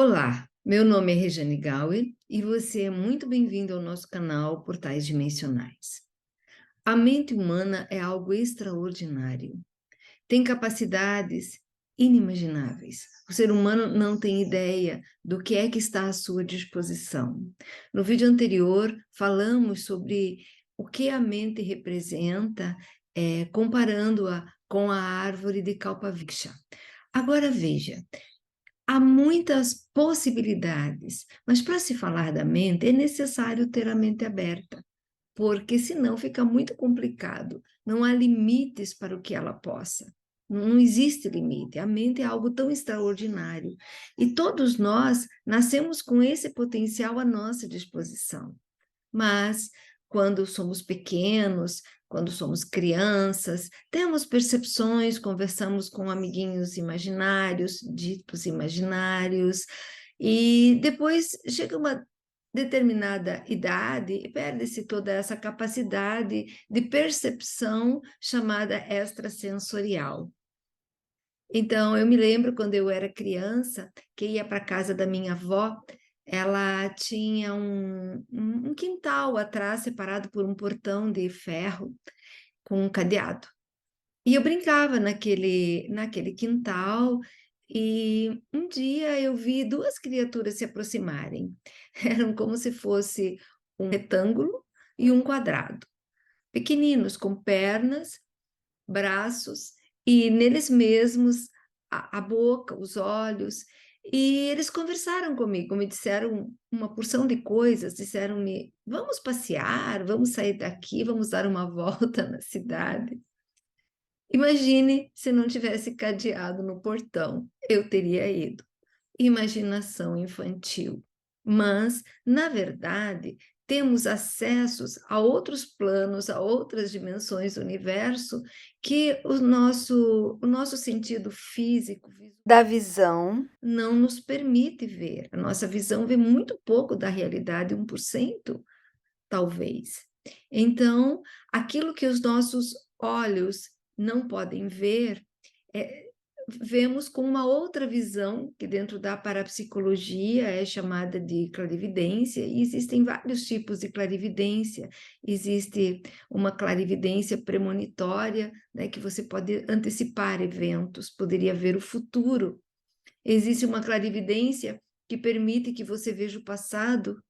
Olá, meu nome é Regiane Gauer e você é muito bem-vindo ao nosso canal Portais Dimensionais. A mente humana é algo extraordinário. Tem capacidades inimagináveis. O ser humano não tem ideia do que é que está à sua disposição. No vídeo anterior, falamos sobre o que a mente representa, comparando-a com a árvore de Kalpavriksha. Agora veja, há muitas possibilidades, mas para se falar da mente é necessário ter a mente aberta, porque senão fica muito complicado. Não há limites para o que ela possa. Não existe limite. A mente é algo tão extraordinário. E todos nós nascemos com esse potencial à nossa disposição. Mas quando somos pequenos, quando somos crianças, temos percepções, conversamos com amiguinhos imaginários, ditos imaginários, e depois chega uma determinada idade e perde-se toda essa capacidade de percepção chamada extrasensorial. Então, eu me lembro quando eu era criança, que ia para a casa da minha avó, ela tinha um quintal atrás, separado por um portão de ferro, com um cadeado. E eu brincava naquele quintal, e um dia eu vi duas criaturas se aproximarem. Eram como se fosse um retângulo e um quadrado, pequeninos, com pernas, braços e neles mesmos a boca, os olhos. E eles conversaram comigo, me disseram uma porção de coisas, disseram-me: vamos passear, vamos sair daqui, vamos dar uma volta na cidade. Imagine se não tivesse cadeado no portão, eu teria ido. Imaginação infantil. Mas, na verdade, temos acessos a outros planos, a outras dimensões do universo que o nosso sentido físico da visão não nos permite ver. A nossa visão vê muito pouco da realidade, 1%, talvez. Então, aquilo que os nossos olhos não podem ver, é, vemos com uma outra visão, que dentro da parapsicologia é chamada de clarividência, e existem vários tipos de clarividência. Existe uma clarividência premonitória, né, que você pode antecipar eventos, poderia ver o futuro. Existe uma clarividência que permite que você veja o passado.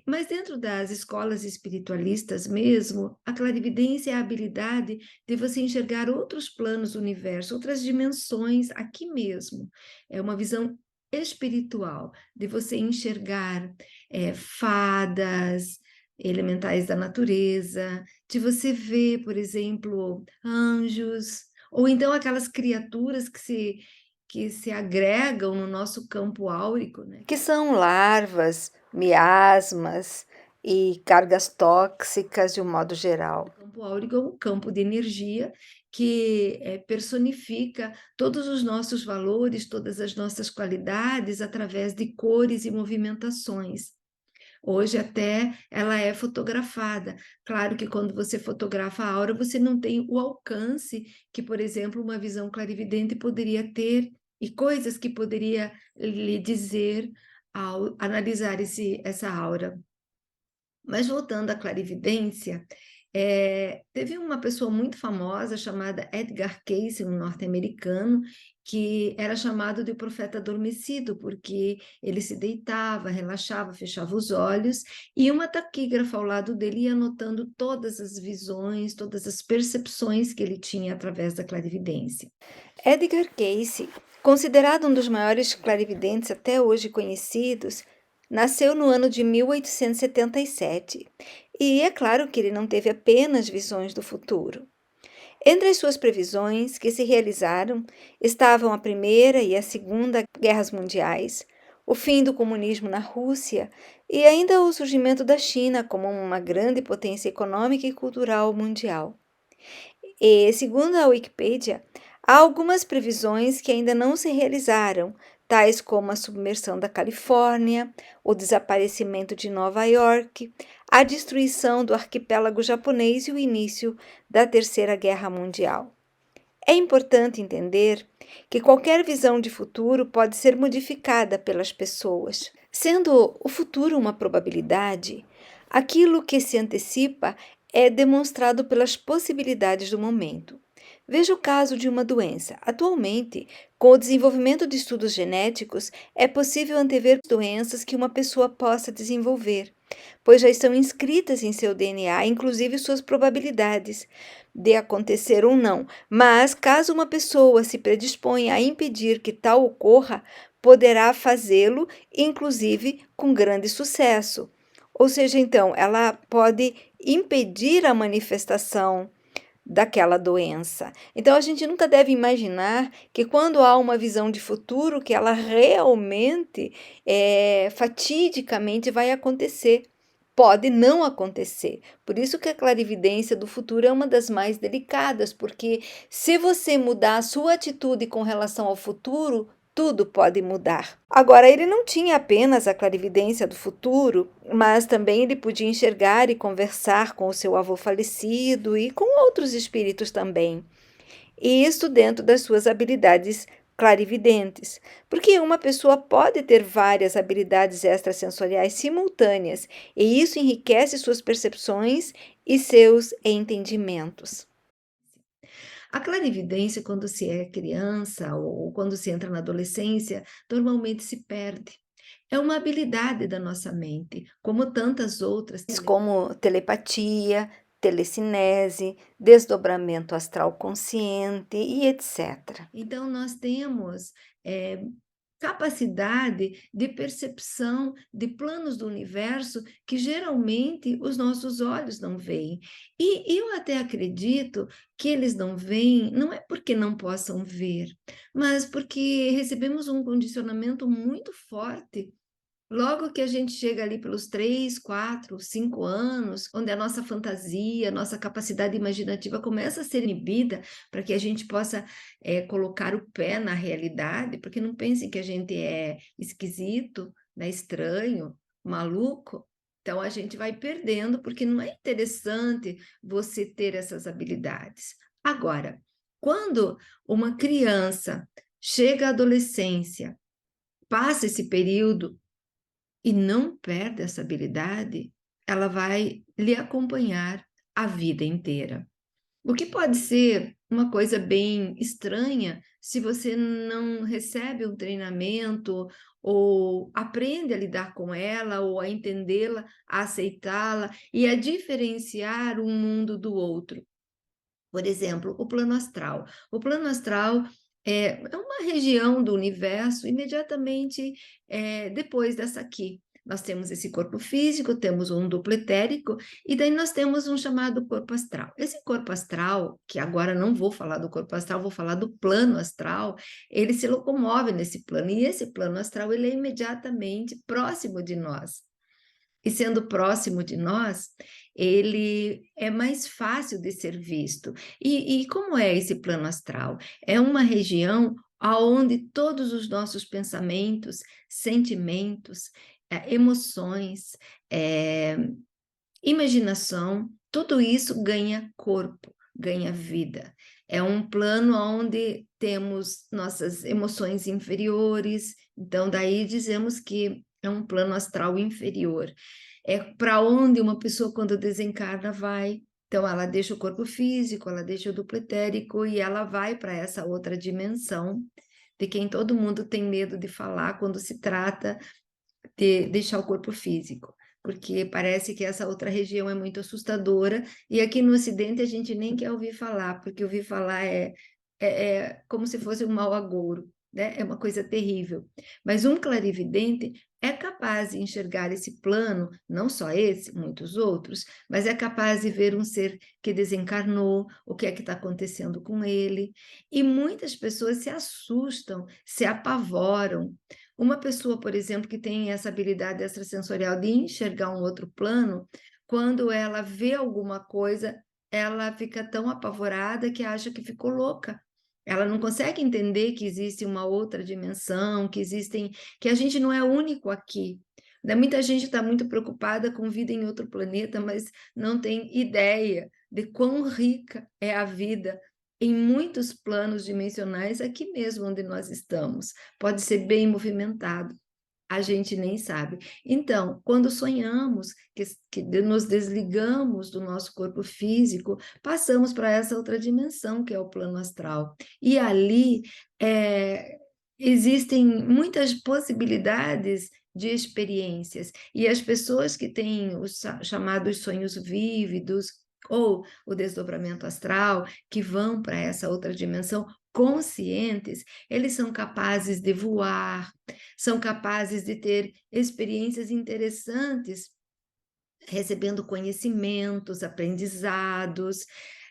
Mas dentro das escolas espiritualistas mesmo, a clarividência é a habilidade de você enxergar outros planos do universo, outras dimensões aqui mesmo. É uma visão espiritual, de você enxergar fadas, elementais da natureza, de você ver, por exemplo, anjos, ou então aquelas criaturas que se agregam no nosso campo áurico, né? Que são larvas, miasmas e cargas tóxicas de um modo geral. O campo áurico é um campo de energia que personifica todos os nossos valores, todas as nossas qualidades através de cores e movimentações. Hoje até ela é fotografada. Claro que quando você fotografa a aura, você não tem o alcance que, por exemplo, uma visão clarividente poderia ter, e coisas que poderia lhe dizer ao analisar essa aura. Mas voltando à clarividência, teve uma pessoa muito famosa chamada Edgar Cayce, um norte-americano, que era chamado de o profeta adormecido, porque ele se deitava, relaxava, fechava os olhos, e uma taquígrafa ao lado dele ia anotando todas as visões, todas as percepções que ele tinha através da clarividência. Edgar Cayce, considerado um dos maiores clarividentes até hoje conhecidos, nasceu no ano de 1877, e é claro que ele não teve apenas visões do futuro. Entre as suas previsões que se realizaram estavam a Primeira e a Segunda Guerras Mundiais, o fim do comunismo na Rússia e ainda o surgimento da China como uma grande potência econômica e cultural mundial. E, segundo a Wikipedia, há algumas previsões que ainda não se realizaram, tais como a submersão da Califórnia, o desaparecimento de Nova York, a destruição do arquipélago japonês e o início da Terceira Guerra Mundial. É importante entender que qualquer visão de futuro pode ser modificada pelas pessoas. Sendo o futuro uma probabilidade, aquilo que se antecipa é demonstrado pelas possibilidades do momento. Veja o caso de uma doença. Atualmente, com o desenvolvimento de estudos genéticos, é possível antever doenças que uma pessoa possa desenvolver, pois já estão inscritas em seu DNA, inclusive suas probabilidades de acontecer ou não. Mas, caso uma pessoa se predisponha a impedir que tal ocorra, poderá fazê-lo, inclusive com grande sucesso. Ou seja, então, ela pode impedir a manifestação daquela doença. Então, a gente nunca deve imaginar que quando há uma visão de futuro, que ela realmente, fatidicamente vai acontecer. Pode não acontecer. Por isso que a clarividência do futuro é uma das mais delicadas, porque se você mudar a sua atitude com relação ao futuro, tudo pode mudar. Agora, ele não tinha apenas a clarividência do futuro, mas também ele podia enxergar e conversar com o seu avô falecido e com outros espíritos também. E isso dentro das suas habilidades clarividentes, porque uma pessoa pode ter várias habilidades extrasensoriais simultâneas, e isso enriquece suas percepções e seus entendimentos. A clarividência, quando se é criança ou quando se entra na adolescência, normalmente se perde. É uma habilidade da nossa mente, como tantas outras. Como telepatia, telecinese, desdobramento astral consciente e etc. Então, nós temos capacidade de percepção de planos do universo que geralmente os nossos olhos não veem. E eu até acredito que eles não veem, não é porque não possam ver, mas porque recebemos um condicionamento muito forte. Logo que a gente chega ali pelos 3, 4, 5 anos, onde a nossa fantasia, a nossa capacidade imaginativa começa a ser inibida para que a gente possa colocar o pé na realidade, porque não pensem que a gente é esquisito, né, estranho, maluco. Então a gente vai perdendo, porque não é interessante você ter essas habilidades. Agora, quando uma criança chega à adolescência, passa esse período e não perde essa habilidade, ela vai lhe acompanhar a vida inteira. O que pode ser uma coisa bem estranha se você não recebe um treinamento ou aprende a lidar com ela ou a entendê-la, a aceitá-la e a diferenciar um mundo do outro. Por exemplo, o plano astral. O plano astral é uma região do universo imediatamente depois dessa aqui. Nós temos esse corpo físico, temos um duplo etérico, e daí nós temos um chamado corpo astral. Esse corpo astral, que agora não vou falar do corpo astral, vou falar do plano astral, ele se locomove nesse plano, e esse plano astral ele é imediatamente próximo de nós. E sendo próximo de nós, ele é mais fácil de ser visto. E como é esse plano astral? É uma região aonde todos os nossos pensamentos, sentimentos, emoções, eh, imaginação, tudo isso ganha corpo, ganha vida. É um plano onde temos nossas emoções inferiores, então daí dizemos que é um plano astral inferior. É para onde uma pessoa, quando desencarna, vai. Então, ela deixa o corpo físico, ela deixa o duplo etérico e ela vai para essa outra dimensão, de quem todo mundo tem medo de falar quando se trata de deixar o corpo físico, porque parece que essa outra região é muito assustadora, e aqui no Ocidente a gente nem quer ouvir falar, porque ouvir falar é como se fosse um mau agouro, né? É uma coisa terrível. Mas um clarividente é capaz de enxergar esse plano, não só esse, muitos outros, mas é capaz de ver um ser que desencarnou, o que é que está acontecendo com ele. E muitas pessoas se assustam, se apavoram. Uma pessoa, por exemplo, que tem essa habilidade extrasensorial de enxergar um outro plano, quando ela vê alguma coisa, ela fica tão apavorada que acha que ficou louca. Ela não consegue entender que existe uma outra dimensão, que a gente não é único aqui. Né? Muita gente está muito preocupada com vida em outro planeta, mas não tem ideia de quão rica é a vida em muitos planos dimensionais aqui mesmo onde nós estamos. Pode ser bem movimentado, a gente nem sabe. Então, quando sonhamos que nos desligamos do nosso corpo físico, passamos para essa outra dimensão, que é o plano astral. E ali, existem muitas possibilidades de experiências, e as pessoas que têm os chamados sonhos vívidos, ou o desdobramento astral, que vão para essa outra dimensão conscientes, eles são capazes de voar, são capazes de ter experiências interessantes, recebendo conhecimentos, aprendizados.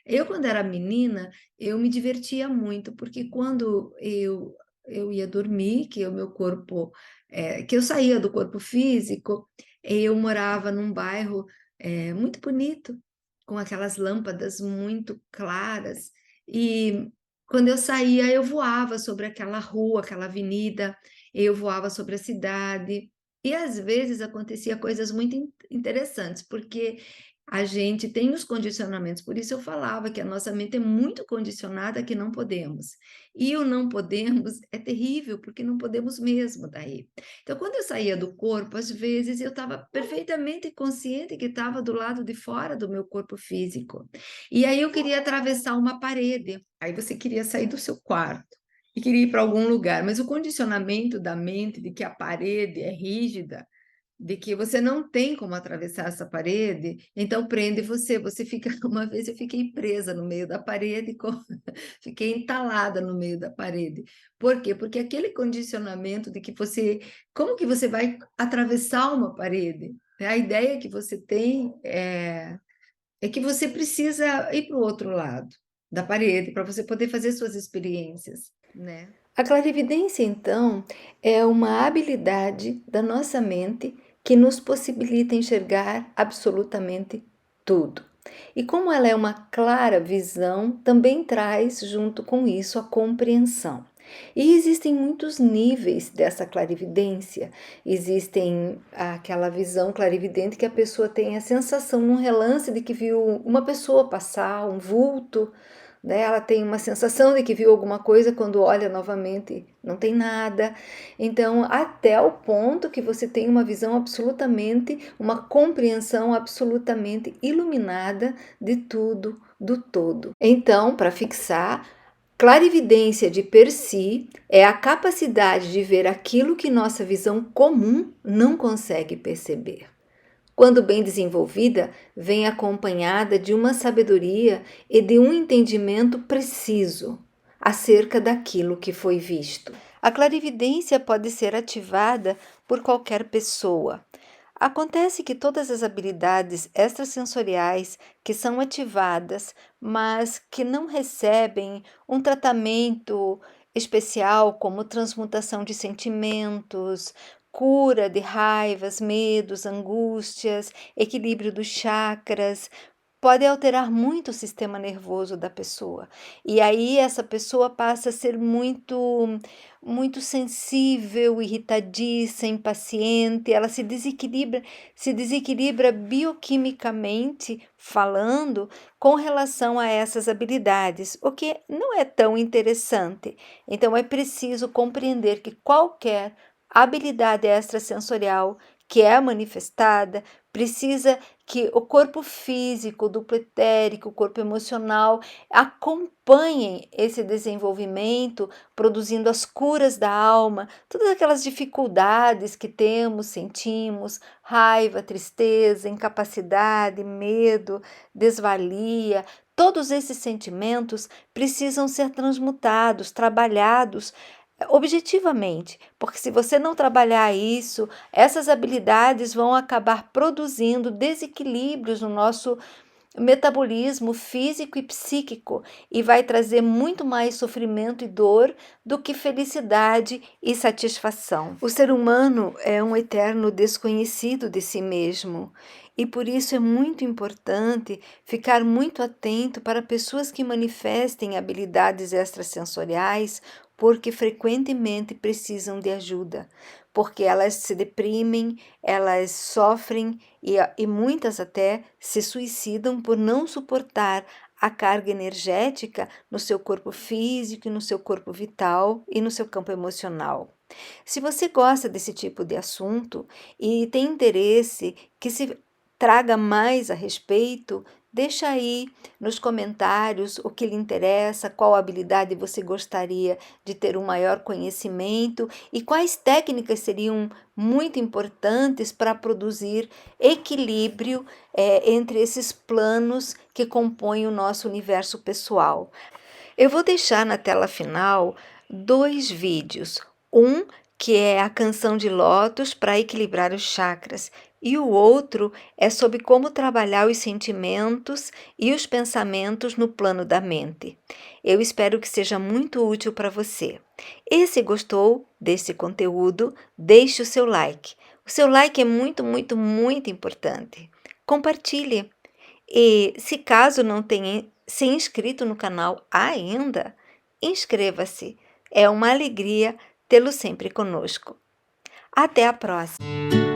Eu, quando era menina, eu me divertia muito, porque quando eu ia dormir, que o meu corpo, que eu saía do corpo físico, eu morava num bairro muito bonito, com aquelas lâmpadas muito claras, e quando eu saía, eu voava sobre aquela rua, aquela avenida, eu voava sobre a cidade, e às vezes acontecia coisas muito interessantes, porque a gente tem os condicionamentos, por isso eu falava que a nossa mente é muito condicionada que não podemos. E o não podemos é terrível, porque não podemos mesmo daí. Então, quando eu saía do corpo, às vezes eu estava perfeitamente consciente que estava do lado de fora do meu corpo físico. E aí eu queria atravessar uma parede. Aí você queria sair do seu quarto e queria ir para algum lugar, mas o condicionamento da mente de que a parede é rígida, de que você não tem como atravessar essa parede, então prende você. Você fica. Uma vez eu fiquei presa no meio da parede, fiquei entalada no meio da parede. Por quê? Porque aquele condicionamento de que você. Como que você vai atravessar uma parede? A ideia que você tem é que você precisa ir para o outro lado da parede para você poder fazer suas experiências, né? A clarividência, então, é uma habilidade da nossa mente que nos possibilita enxergar absolutamente tudo. E como ela é uma clara visão, também traz junto com isso a compreensão. E existem muitos níveis dessa clarividência. Existem aquela visão clarividente que a pessoa tem a sensação num relance de que viu uma pessoa passar, um vulto, né? Ela tem uma sensação de que viu alguma coisa, quando olha novamente não tem nada. Então, até o ponto que você tem uma visão absolutamente, uma compreensão absolutamente iluminada de tudo, do todo. Então, para fixar, clarividência de per si é a capacidade de ver aquilo que nossa visão comum não consegue perceber. Quando bem desenvolvida, vem acompanhada de uma sabedoria e de um entendimento preciso acerca daquilo que foi visto. A clarividência pode ser ativada por qualquer pessoa. Acontece que todas as habilidades extrasensoriais que são ativadas, mas que não recebem um tratamento especial, como transmutação de sentimentos, cura de raivas, medos, angústias, equilíbrio dos chakras, pode alterar muito o sistema nervoso da pessoa. E aí essa pessoa passa a ser muito sensível, irritadiça, impaciente, ela se desequilibra bioquimicamente falando com relação a essas habilidades, o que não é tão interessante. Então é preciso compreender que qualquer habilidade extrasensorial que é manifestada precisa que o corpo físico, o duplo etérico, o corpo emocional acompanhem esse desenvolvimento, produzindo as curas da alma, todas aquelas dificuldades que temos, sentimos, raiva, tristeza, incapacidade, medo, desvalia. Todos esses sentimentos precisam ser transmutados, trabalhados objetivamente, porque se você não trabalhar isso, essas habilidades vão acabar produzindo desequilíbrios no nosso metabolismo físico e psíquico e vai trazer muito mais sofrimento e dor do que felicidade e satisfação. O ser humano é um eterno desconhecido de si mesmo e por isso é muito importante ficar muito atento para pessoas que manifestem habilidades extrasensoriais, porque frequentemente precisam de ajuda, porque elas se deprimem, elas sofrem e muitas até se suicidam por não suportar a carga energética no seu corpo físico, no seu corpo vital e no seu campo emocional. Se você gosta desse tipo de assunto e tem interesse que se traga mais a respeito, deixa aí nos comentários o que lhe interessa, qual habilidade você gostaria de ter um maior conhecimento e quais técnicas seriam muito importantes para produzir equilíbrio entre esses planos que compõem o nosso universo pessoal. Eu vou deixar na tela final 2 vídeos. Um que é a canção de lótus para equilibrar os chakras, e o outro é sobre como trabalhar os sentimentos e os pensamentos no plano da mente. Eu espero que seja muito útil para você. E se gostou desse conteúdo, deixe o seu like. O seu like é muito, muito, muito importante. Compartilhe. E se caso não tenha se inscrito no canal ainda, inscreva-se. É uma alegria tê-lo sempre conosco. Até a próxima!